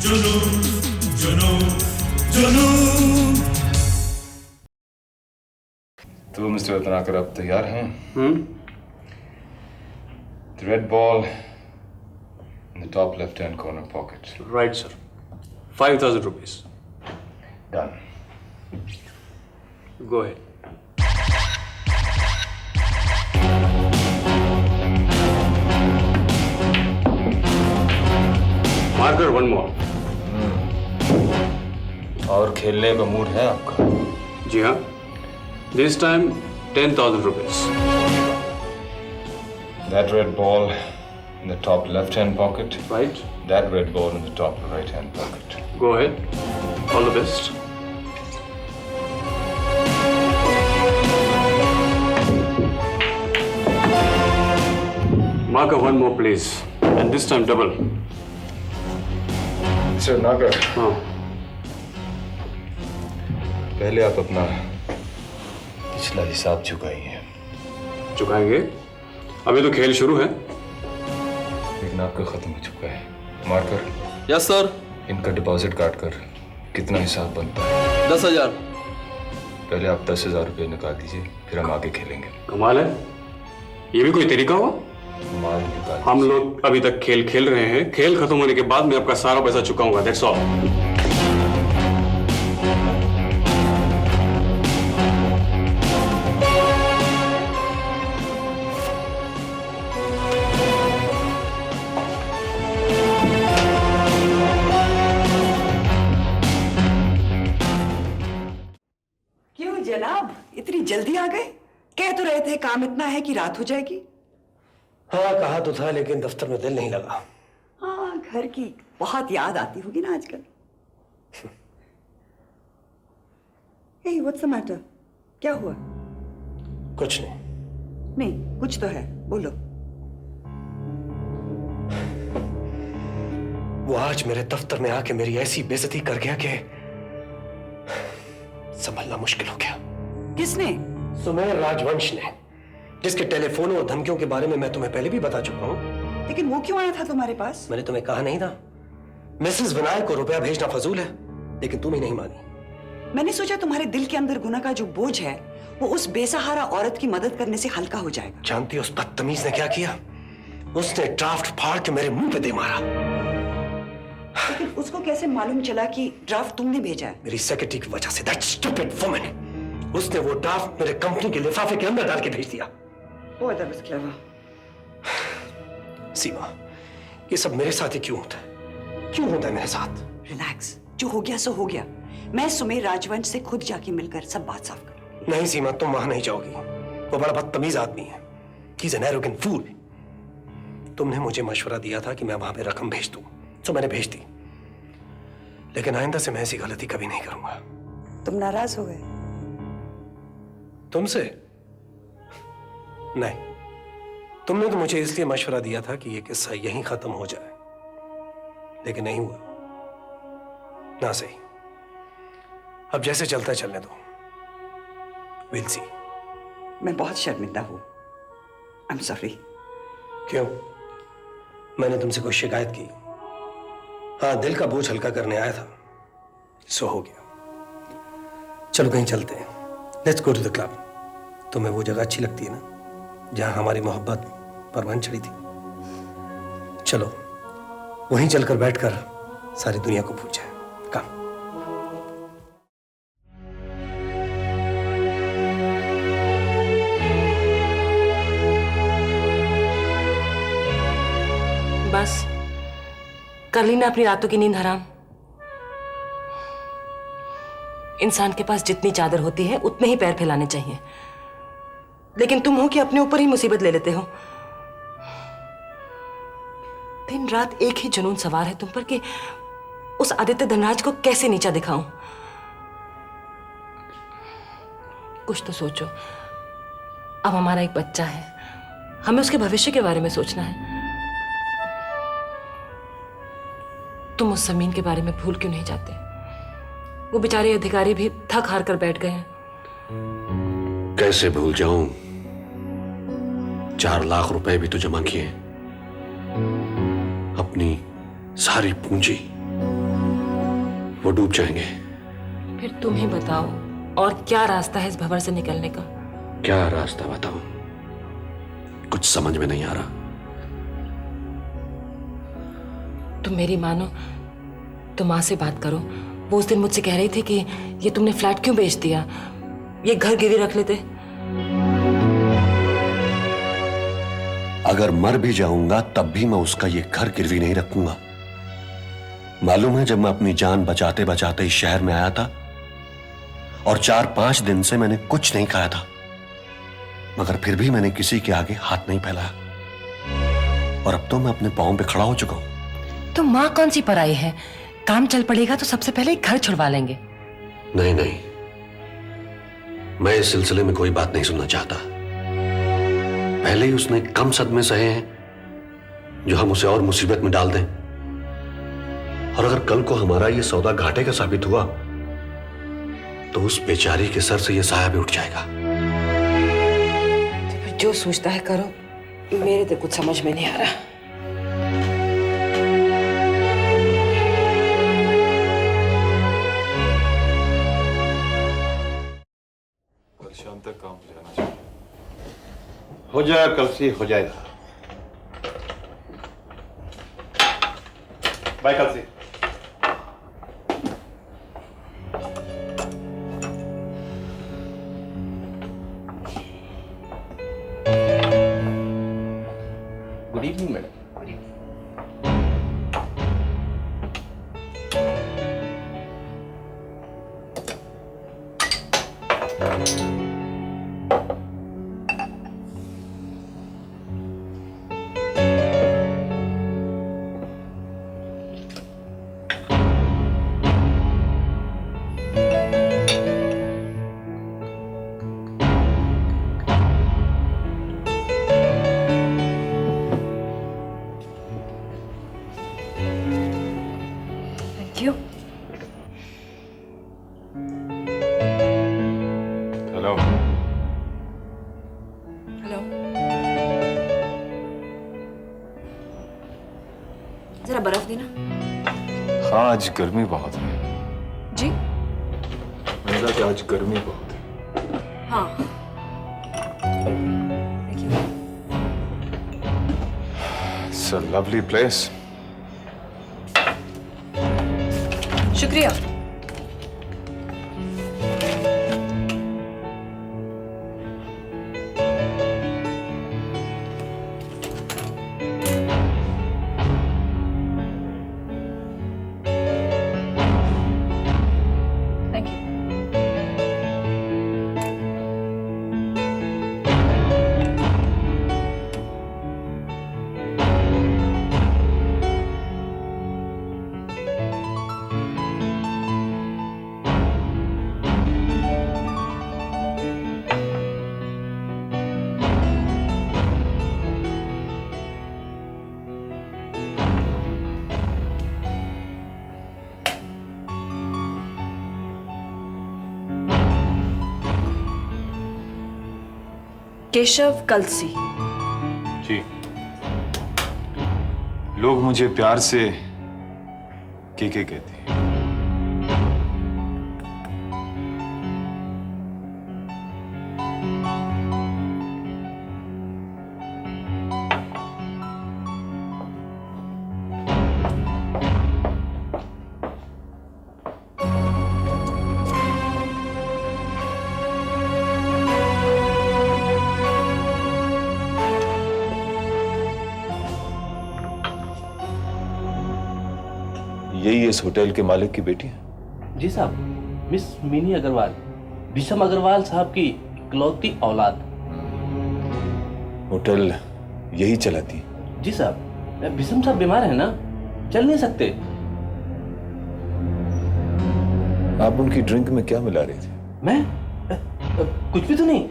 जुनून जुनून जुनून। तो मिस्टर रत्नाकर अब तैयार हैं? The red ball in the top left-hand corner pocket. Right, sir. 5,000 rupees. Done. Go ahead. Marker, one more. और खेलने का मूड है आपका? जी हाँ. This time, 10,000 rupees. That red ball in the top left-hand pocket. Right? That red ball in the top right-hand pocket. Go ahead. All the best. Marker, one more, please. And this time, double. Mr. Rत्नाकर, हाँ. पहले आप अपना पिछला हिसाब चुकाइए। चुकाएंगे? अभी तो खेल शुरू है. लेकिन आपका खत्म हो चुका है। Marker, yes sir. इनका डिपॉजिट काट कर कितना हिसाब बनता है? 10,000। पहले आप 10,000 रुपये निकाल दीजिए, फिर हम आगे खेलेंगे। कमाल है. ये भी कोई तरीका हुआ? माल निकाल हम लोग अभी तक खेल खेल रहे हैं. खेल खत्म होने के बाद मैं आपका सारा पैसा चुकाऊंगा. That's all. क्यों जनाब, इतनी जल्दी आ गए? कह तो रहे थे काम इतना है कि रात हो जाएगी। हाँ कहा तो था, लेकिन दफ्तर में दिल नहीं लगा। हाँ, घर की बहुत याद आती होगी ना आजकल। Hey, what's the matter? क्या हुआ? कुछ नहीं। नहीं, कुछ तो है, बोलो। वो आज मेरे दफ्तर में आके मेरी ऐसी बेइज्जती कर गया कि संभलना मुश्किल हो गया। किसने? सुमेर राजवंश ने, जिसके टेलीफोन और धमकियों के बारे में मैं तुम्हें पहले भी बता चुका हूँ। लेकिन वो क्यों आया था तुम्हारे पास? मैंने तुम्हें कहा नहीं था मिसेस विनायक को रुपया भेजना फजूल है, लेकिन तुम ही नहीं मानी। मैंने सोचा तुम्हारे दिल के अंदर गुनाह का जो बोझ है वो उस बेसहारा औरत की मदद करने से हल्का हो जाएगा। जानती हो उस बदतमीज ने क्या किया? उसने ड्राफ्ट फाड़ के मेरे मुंह पे दे मारा। लेकिन उसको कैसे मालूम चला कि ड्राफ्ट तुमने भेजा है? मेरी सेक्रेटरी की वजह से। That stupid woman. उसने वो ड्राफ्ट मेरे कंपनी के लिफाफे के अंदर डाल के भेज दिया। Oh, that was clever. सीमा, ये सब मेरे साथ ही क्यों होता है? क्यों होता है मेरे साथ? रिलैक्स, जो हो गया सो हो गया। मैं सुमेर राजवंश से खुद जाके मिलकर सब बात साफ करूंगी। नहीं सीमा, तुम वहां नहीं जाओगी। वो बड़ा बदतमीज आदमी है। He's an arrogant fool. तुमने मुझे मशवरा दिया था कि मैं वहां पे रकम भेज दूं, तो मैंने भेज दी। लेकिन आइंदा से मैं ऐसी गलती कभी नहीं करूंगा। तुम नाराज हो गए? तुमसे? नहीं, तुमने तो मुझे इसलिए मशवरा दिया था कि ये किस्सा यहीं खत्म हो जाए, लेकिन नहीं हुआ ना। सही, अब जैसे चलता चलने दो। We'll see. मैं बहुत शर्मिंदा हूँ। I'm sorry. क्यों? मैंने तुमसे कोई शिकायत की? हाँ, दिल का बोझ हल्का करने आया था, सो हो गया। चलो कहीं चलते हैं। Let's go to the club. तुम्हें वो जगह अच्छी लगती है ना, जहां हमारी मोहब्बत परवान चढ़ी थी? चलो वहीं चलकर बैठकर सारी दुनिया को भूल जाए। कम। बस कर ली ना अपनी रातों की नींद हराम। इंसान के पास जितनी चादर होती है उतने ही पैर फैलाने चाहिए, लेकिन तुम हो कि अपने ऊपर ही मुसीबत ले लेते हो। दिन रात एक ही जुनून सवार है तुम पर कि उस आदित्य धनराज को कैसे नीचा दिखाऊं। कुछ तो सोचो, अब हमारा एक बच्चा है, हमें उसके भविष्य के बारे में सोचना है। तुम उस जमीन के बारे में भूल क्यों नहीं जाते? वो बेचारे अधिकारी भी थक हार कर बैठ गए हैं। कैसे भूल जाऊं? 4 लाख रुपए भी तो जमा किए, अपनी सारी पूंजी। वो डूब जाएंगे। फिर तुम ही बताओ, और क्या रास्ता है इस भंवर से निकलने का? क्या रास्ता बताऊं? कुछ समझ में नहीं आ रहा। तुम मेरी मानो तो माँ से बात करो। वो उस दिन मुझसे कह रही थी कि ये तुमने फ्लैट क्यों बेच दिया, ये घर गिरवी रख लेते। अगर मर भी जाऊंगा तब भी मैं उसका ये घर गिरवी नहीं रखूंगा। मालूम है, जब मैं अपनी जान बचाते बचाते इस शहर में आया था और 4-5 दिन से मैंने कुछ नहीं खाया था, मगर फिर भी मैंने किसी के आगे हाथ नहीं फैलाया। और अब तो मैं अपने पांव पे खड़ा हो चुका हूं। तो माँ कौन सी पराई है? काम चल पड़ेगा तो सबसे पहले घर छुड़वा लेंगे। नहीं नहीं, मैं इस सिलसिले में कोई बात नहीं सुनना चाहता। पहले ही उसने कम सदमे सहे हैं जो हम उसे और मुसीबत में डाल दें। और अगर कल को हमारा ये सौदा घाटे का साबित हुआ तो उस बेचारी के सर से ये साया भी उठ जाएगा। तो फिर जो सोचता है करो, मेरे तो कुछ समझ में नहीं आ रहा। कल शाम तक काम हो जाना चाहिए। हो जाएगा, कल से हो जाएगा। बाय, कल से। Good evening madam. Thank you. Hello. Hello, जरा बर्फ देना। हाँ, आज गर्मी बहुत है। जी मैंने कहा कि आज गर्मी बहुत है। हाँ, देखिए। It's a lovely place. शुक्रिया। Thank you. केशव कलसी। जी, लोग मुझे प्यार से के कहते हैं। यही इस होटल के मालिक की बेटी है? जी साहब, मिस मिनी अग्रवाल, विषम अग्रवाल साहब की इकलौती औलाद। होटल यही चलाती? जी साहब, विषम साहब बीमार है ना, चल नहीं सकते। आप उनकी ड्रिंक में क्या मिला रहे थे? मैं कुछ भी तो नहीं।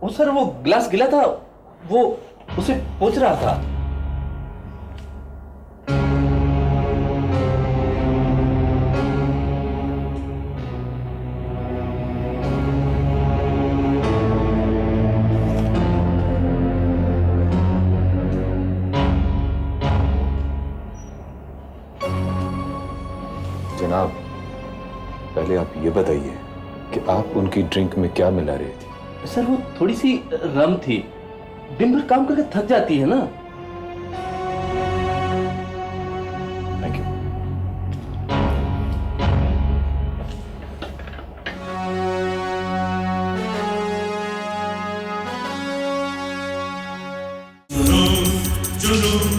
वो सर, वो ग्लास गिला था, वो उसे पोंछ रहा था। जनाब, पहले आप ये बताइए कि आप उनकी ड्रिंक में क्या मिला रही थी? सर वो थोड़ी सी रम थी, दिन भर काम करके थक जाती है ना। Thank you. जुनून